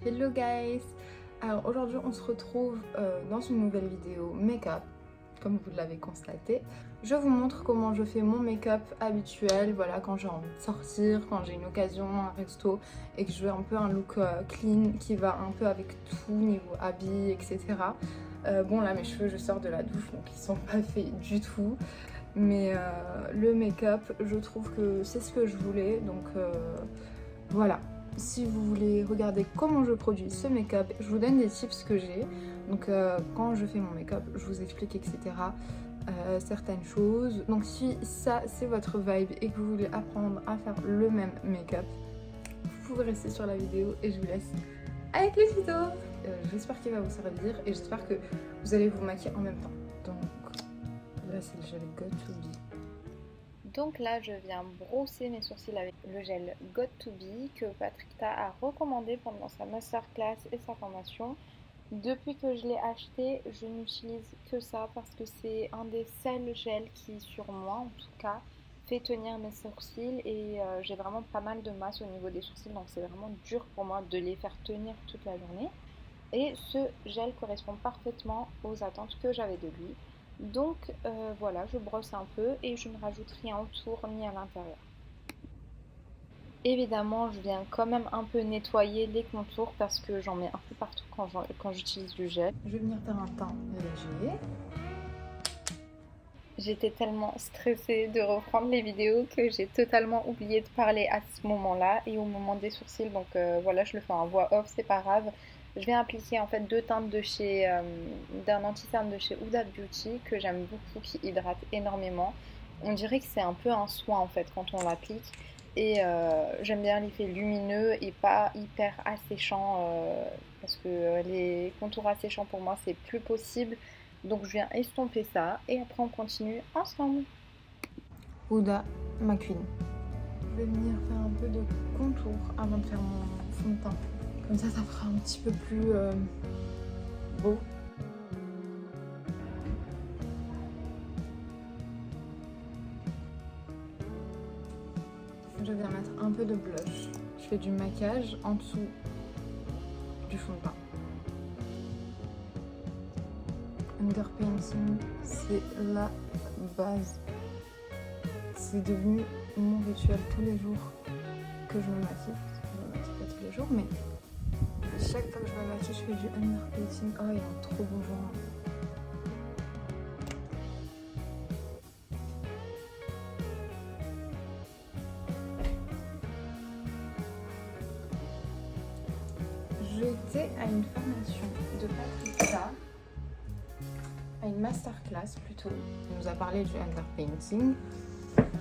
Hello guys! Alors aujourd'hui on se retrouve dans une nouvelle vidéo make-up, comme vous l'avez constaté. Je vous montre comment je fais mon make-up habituel, voilà, quand j'ai envie de sortir, quand j'ai une occasion, un resto et que je veux un peu un look clean qui va un peu avec tout, niveau habits, etc. Bon là mes cheveux, je sors de la douche donc ils sont pas faits du tout. Mais le make-up, je trouve que c'est ce que je voulais, donc voilà. Si vous voulez regarder comment je produis ce make-up, je vous donne des tips que j'ai. Donc quand je fais mon make-up, je vous explique, etc. Certaines choses. Donc si ça c'est votre vibe et que vous voulez apprendre à faire le même make-up, vous pouvez rester sur la vidéo et je vous laisse avec les tutos. J'espère qu'il va vous servir et j'espère que vous allez vous maquiller en même temps. Donc là c'est le gel Got2b. Donc là, je viens brosser mes sourcils avec le gel Got2b que Patricia a recommandé pendant sa masterclass et sa formation. Depuis que je l'ai acheté, je n'utilise que ça parce que c'est un des seuls gels qui, sur moi en tout cas, fait tenir mes sourcils et j'ai vraiment pas mal de masse au niveau des sourcils, donc c'est vraiment dur pour moi de les faire tenir toute la journée. Et ce gel correspond parfaitement aux attentes que j'avais de lui. Donc voilà, je brosse un peu et je ne rajoute rien autour ni à l'intérieur. Évidemment, je viens quand même un peu nettoyer les contours parce que j'en mets un peu partout quand j'utilise du gel. Je vais venir faire un teint léger. J'étais tellement stressée de reprendre les vidéos que j'ai totalement oublié de parler à ce moment-là et au moment des sourcils. Donc voilà, je le fais en voix off, c'est pas grave. Je vais appliquer en fait deux teintes d'un anti-cerne de chez Huda Beauty que j'aime beaucoup, qui hydrate énormément. On dirait que c'est un peu un soin en fait quand on l'applique. Et j'aime bien l'effet lumineux et pas hyper asséchant parce que les contours asséchants pour moi c'est plus possible. Donc je viens estomper ça et après on continue ensemble. Huda McQueen. Je vais venir faire un peu de contour avant de faire mon fond de teint. Comme ça fera un petit peu plus beau. Je viens mettre un peu de blush. Je fais du maquillage en dessous du fond de teint. Underpainting, c'est la base. C'est devenu mon rituel tous les jours que je me maquille. Je me maquille pas tous les jours, mais chaque fois que je me maquille, je fais du underpainting. Oh, il a un trop bon vent. J'étais à une formation de Patricia, à une masterclass plutôt. Elle nous a parlé du underpainting.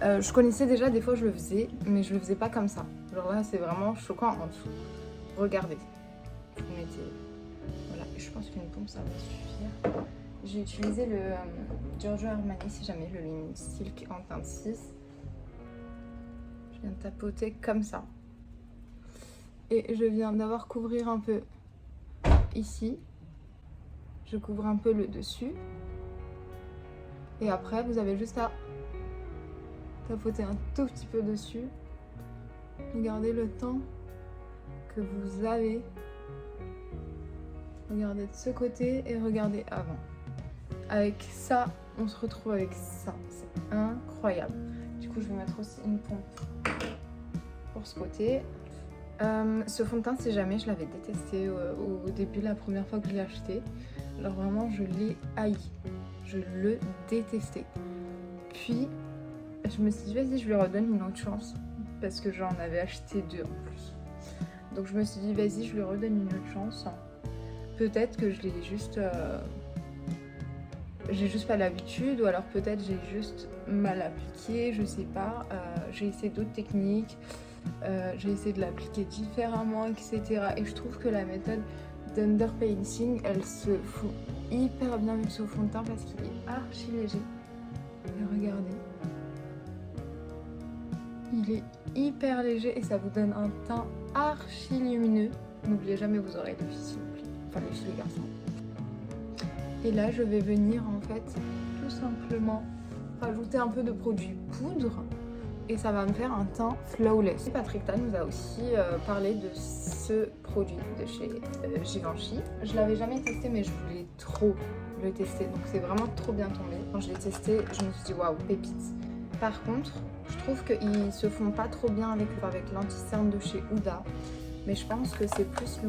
Je connaissais déjà, des fois je le faisais, mais je le faisais pas comme ça. Genre là, c'est vraiment choquant en dessous. Regardez. Vous mettez. Voilà, je pense qu'une pompe ça va suffire. J'ai utilisé le Giorgio Armani, si jamais, le Limit Silk en teinte 6. Je viens de tapoter comme ça. Et je viens d'avoir couvrir un peu ici. Je couvre un peu le dessus. Et après, vous avez juste à tapoter un tout petit peu dessus. Regardez le temps que vous avez. Regardez de ce côté et regardez avant. Avec ça, on se retrouve avec ça. C'est incroyable. Du coup, je vais mettre aussi une pompe pour ce côté. Ce fond de teint, si jamais, je l'avais détesté au début, la première fois que je l'ai acheté. Alors vraiment, je l'ai haï. Je le détestais. Puis, je me suis dit, vas-y, je lui redonne une autre chance. Parce que j'en avais acheté deux en plus. Donc je me suis dit, vas-y, je lui redonne une autre chance. Peut-être que je l'ai juste... j'ai juste pas l'habitude, ou alors peut-être j'ai juste mal appliqué, je sais pas. J'ai essayé d'autres techniques. J'ai essayé de l'appliquer différemment, etc. Et je trouve que la méthode d'underpainting, elle se fout hyper bien avec ce fond de teint parce qu'il est archi léger. Et regardez. Il est hyper léger et ça vous donne un teint archi lumineux. N'oubliez jamais vos oreilles de filles, s'il vous plaît. Enfin, les filles, les garçons. Et là, je vais venir en fait tout simplement rajouter un peu de produit poudre et ça va me faire un teint flawless. Patrick Ta nous a aussi parlé de ce produit de chez Givenchy. Je l'avais jamais testé mais je voulais trop le tester, donc c'est vraiment trop bien tombé. Quand je l'ai testé, je me suis dit waouh, pépite. Par contre, je trouve qu'ils se font pas trop bien avec l'anti-cerne de chez Huda. Mais je pense que c'est plus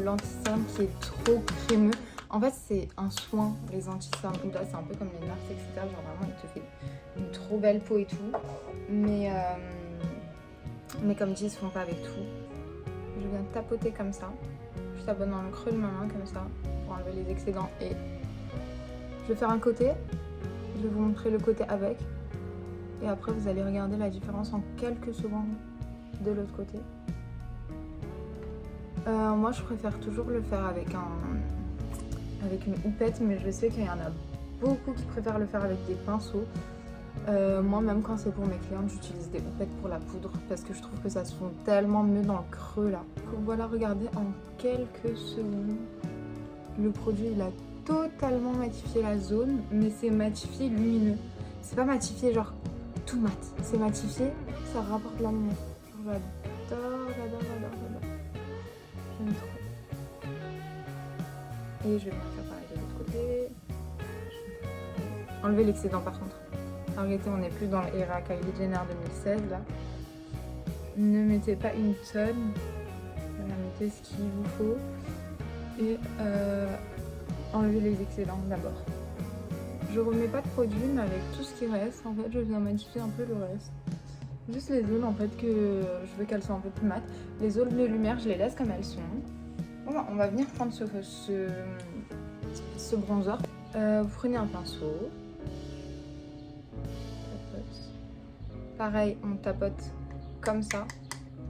l'anti-cerne qui est trop crémeux. En fait, c'est un soin, les anti-cernes Huda, c'est un peu comme les Nars, etc. Genre vraiment, il te fait une trop belle peau et tout. Mais comme dit, ils se font pas avec tout. Je viens tapoter comme ça. Je tapote dans le creux de ma main comme ça pour enlever les excédents. Et je vais faire un côté. Je vais vous montrer le côté avec. Et après, vous allez regarder la différence en quelques secondes de l'autre côté. Moi, je préfère toujours le faire avec une houppette, mais je sais qu'il y en a beaucoup qui préfèrent le faire avec des pinceaux. Moi, même quand c'est pour mes clientes, j'utilise des houpettes pour la poudre parce que je trouve que ça se fond tellement mieux dans le creux là. Donc voilà, regardez, en quelques secondes, le produit il a totalement matifié la zone, mais c'est matifié lumineux. C'est pas matifié genre tout mat, c'est matifié, ça rapporte la lumière. J'adore. J'aime trop. Et je vais bien faire pareil de l'autre côté. Enlever l'excédent par contre. Arrêtez, on n'est plus dans l'era Kylie Jenner 2016 là. Ne mettez pas une tonne. Mettez ce qu'il vous faut. Et enlevez les excédents d'abord. Je remets pas de produit, mais avec tout ce qui reste, en fait, je viens matifier un peu le reste. Juste les zones en fait que je veux qu'elles soient un peu plus mates. Les zones de lumière, je les laisse comme elles sont. Bon, on va venir prendre ce bronzer. Vous prenez un pinceau. Pareil, on tapote comme ça.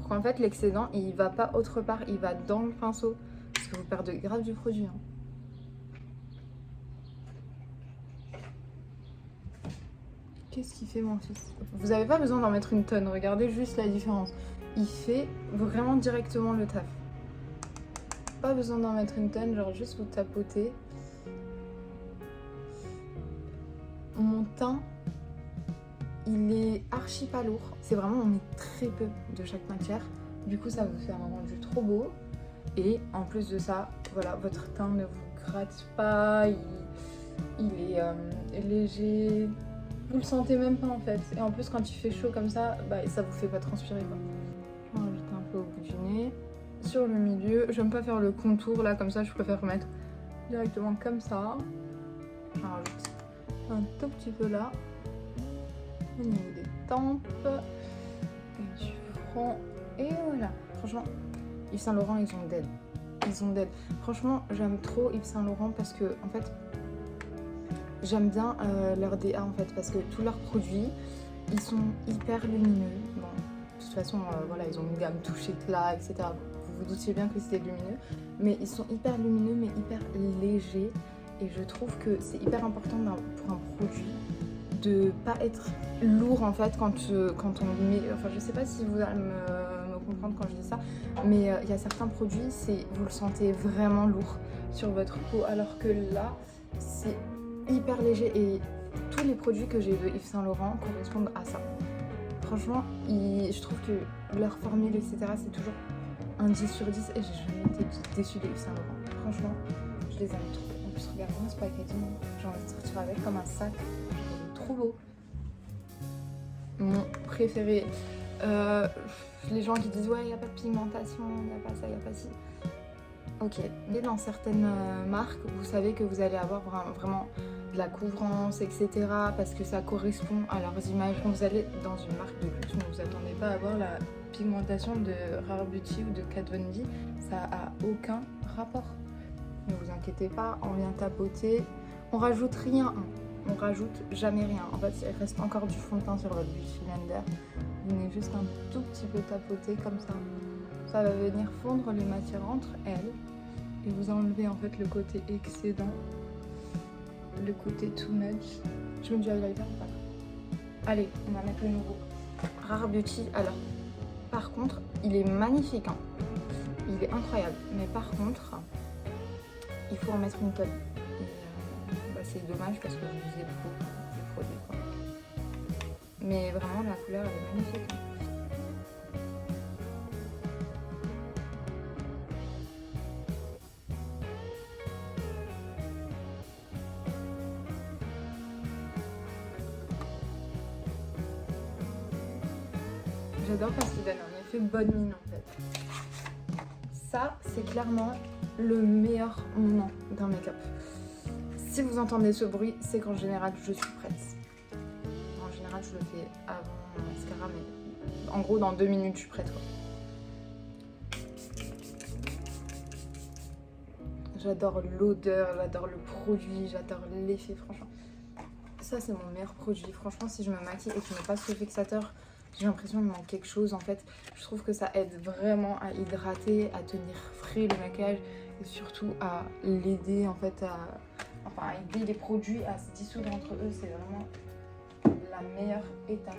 Pour qu'en fait l'excédent, il va pas autre part, il va dans le pinceau. Parce que vous perdez grave du produit. Hein. Qu'est-ce qu'il fait mon fils? Vous n'avez pas besoin d'en mettre une tonne, regardez juste la différence. Il fait vraiment directement le taf. Pas besoin d'en mettre une tonne, genre juste vous tapotez. Mon teint, il est archi pas lourd. C'est vraiment, on met très peu de chaque matière. Du coup, ça vous fait un rendu trop beau. Et en plus de ça, voilà, votre teint ne vous gratte pas, il est léger. Vous le sentez même pas en fait. Et en plus quand il fait chaud comme ça, bah, ça vous fait pas transpirer quoi. Je vais en rajouter un peu au bout du nez. Sur le milieu, j'aime pas faire le contour là comme ça, je préfère mettre directement comme ça. J'en rajoute un tout petit peu là. Au niveau des tempes. Et du front. Et voilà. Franchement, Yves Saint Laurent, ils ont dead. Ils ont dead. Franchement, j'aime trop Yves Saint Laurent parce que en fait, j'aime bien leur DA en fait parce que tous leurs produits ils sont hyper lumineux. Bon, de toute façon, voilà, ils ont une gamme touche éclat, etc. Vous vous doutiez bien que c'était lumineux, mais ils sont hyper lumineux mais hyper légers. Et je trouve que c'est hyper important pour un produit de pas être lourd en fait quand on le met. Enfin, je sais pas si vous allez me comprendre quand je dis ça, mais il y a certains produits, vous le sentez vraiment lourd sur votre peau, alors que là, c'est hyper léger et tous les produits que j'ai de Yves Saint Laurent correspondent à ça. Franchement, je trouve que leur formule, etc., c'est toujours un 10 sur 10 et j'ai jamais été déçue de Yves Saint Laurent. Franchement, je les aime trop. En plus, regardez ce packaging, j'ai envie de sortir avec comme un sac. Il est trop beau. Mon préféré. Les gens qui disent ouais, il n'y a pas de pigmentation, il n'y a pas ça, il n'y a pas ci. Ok, mais dans certaines marques, vous savez que vous allez avoir vraiment de la couvrance, etc. parce que ça correspond à leurs images. Quand vous allez dans une marque de luxe, ne vous attendez pas à avoir la pigmentation de Rare Beauty ou de Kat Von D. Ça a aucun rapport. Ne vous inquiétez pas, on vient tapoter. On rajoute rien, on rajoute jamais rien. En fait, il reste encore du fond de teint sur votre Beauty Blender. Vous venez juste un tout petit peu tapoter comme ça. Ça va venir fondre les matières entre elles et vous enlevez en fait le côté excédent, le côté too much. Je mets du highlighter ou pas? Allez, on va mettre le nouveau Rare Beauty. Alors, par contre, il est magnifique, hein. Il est incroyable. Mais par contre, il faut en mettre une tonne. Et c'est dommage parce que je vous ai beaucoup du produit, quoi. Mais vraiment la couleur elle est magnifique. J'adore parce qu'il donne un effet bonne mine en fait. Ça, c'est clairement le meilleur moment d'un make-up. Si vous entendez ce bruit, c'est qu'en général, je suis prête. En général, je le fais avant mon mascara, mais en gros, dans 2 minutes, je suis prête, quoi. J'adore l'odeur, j'adore le produit, j'adore l'effet, franchement. Ça, c'est mon meilleur produit. Franchement, si je me maquille et que je mets pas ce fixateur, j'ai l'impression qu'il manque quelque chose. En fait, je trouve que ça aide vraiment à hydrater, à tenir frais le maquillage et surtout à l'aider en fait à aider les produits à se dissoudre entre eux. C'est vraiment la meilleure étape.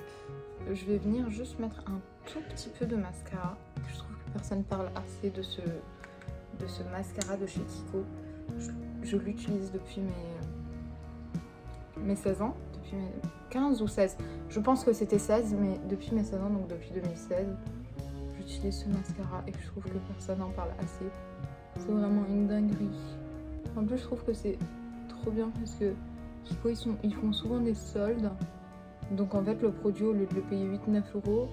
Je vais venir juste mettre un tout petit peu de mascara. Je trouve que personne parle assez de ce mascara de chez Kiko. Je l'utilise depuis mes 16 ans. 15 ou 16, je pense que c'était 16, mais depuis mes 16 ans, donc depuis 2016, j'utilise ce mascara et je trouve que personne n'en parle assez. C'est vraiment une dinguerie. En plus, je trouve que c'est trop bien parce que Kiko, ils font souvent des soldes. Donc en fait, le produit, au lieu de le payer 8-9 euros,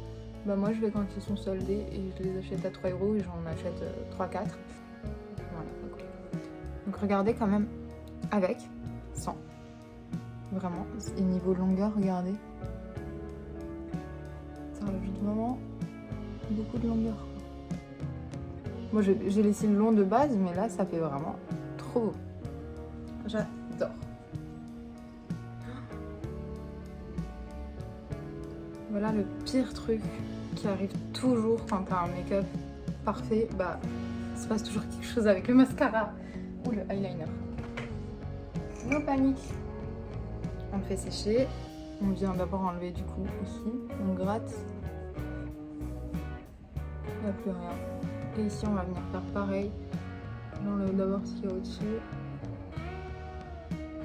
bah moi je vais quand ils sont soldés et je les achète à 3 euros et j'en achète 3-4. Voilà. Donc regardez quand même avec, sans. Vraiment, et niveau longueur, regardez. Ça rajoute vraiment beaucoup de longueur. Moi j'ai les cils longs de base, mais là ça fait vraiment trop beau. J'adore. Voilà le pire truc qui arrive toujours quand t'as un make-up parfait, bah il se passe toujours quelque chose avec le mascara ou le eyeliner. No panique. On le fait sécher, on vient d'abord enlever du coup ici, on gratte, il n'y a plus rien. Et ici on va venir faire pareil, j'enlève d'abord ce qu'il y a au-dessus.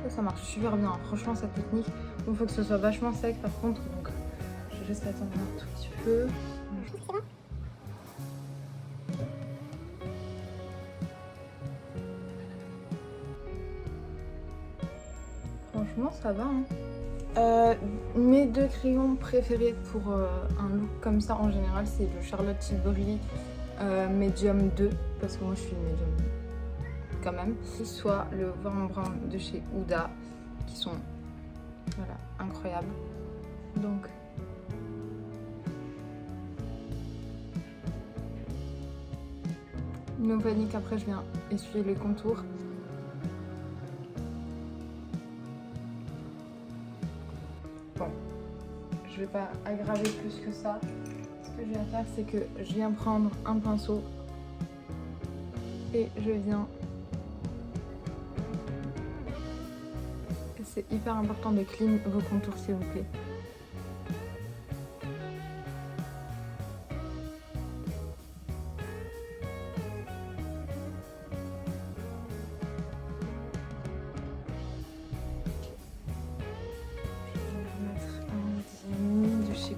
Ça marche super bien, franchement cette technique, il faut que ce soit vachement sec par contre, donc je vais juste attendre un tout petit peu. Franchement ça va hein. Mes 2 crayons préférés pour un look comme ça en général c'est le Charlotte Tilbury Medium 2 parce que moi je suis Medium quand même, soit le Warm Brown de chez Huda qui sont voilà, incroyables. Donc no panique, après je viens essuyer les contours. Bon, je vais pas aggraver plus que ça. Ce que je viens faire, c'est que je viens prendre un pinceau et je viens. C'est hyper important de clean vos contours s'il vous plaît.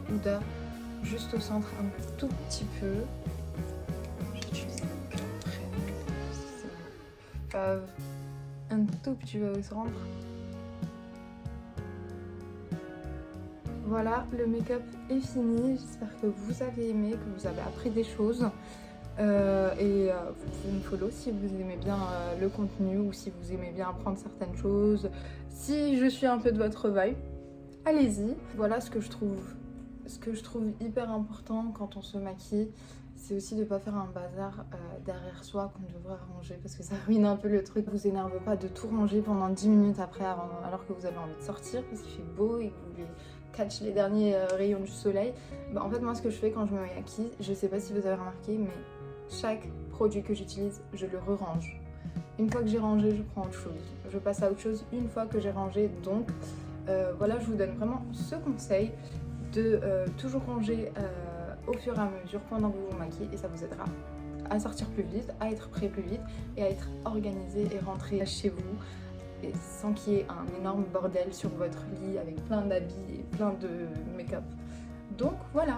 Huda, juste au centre un tout petit peu. J'utilise un tout petit peu au centre. Voilà, le make-up est fini. J'espère que vous avez aimé, que vous avez appris des choses. Vous pouvez me follow si vous aimez bien le contenu ou si vous aimez bien apprendre certaines choses. Si je suis un peu de votre vibe, allez-y. Voilà ce que je trouve hyper important quand on se maquille, c'est aussi de ne pas faire un bazar derrière soi qu'on devrait ranger parce que ça ruine un peu le truc. Vous énerve pas de tout ranger pendant 10 minutes après alors que vous avez envie de sortir parce qu'il fait beau et que vous voulez catch les derniers rayons du soleil. Bah, en fait moi ce que je fais quand je me maquille, je sais pas si vous avez remarqué mais chaque produit que j'utilise je le re-range. Une fois que j'ai rangé, je prends autre chose. Je passe à autre chose une fois que j'ai rangé. Donc voilà, je vous donne vraiment ce conseil de toujours ranger au fur et à mesure pendant que vous vous maquillez et ça vous aidera à sortir plus vite, à être prêt plus vite et à être organisé et rentrer chez vous et sans qu'il y ait un énorme bordel sur votre lit avec plein d'habits et plein de make-up. Donc voilà.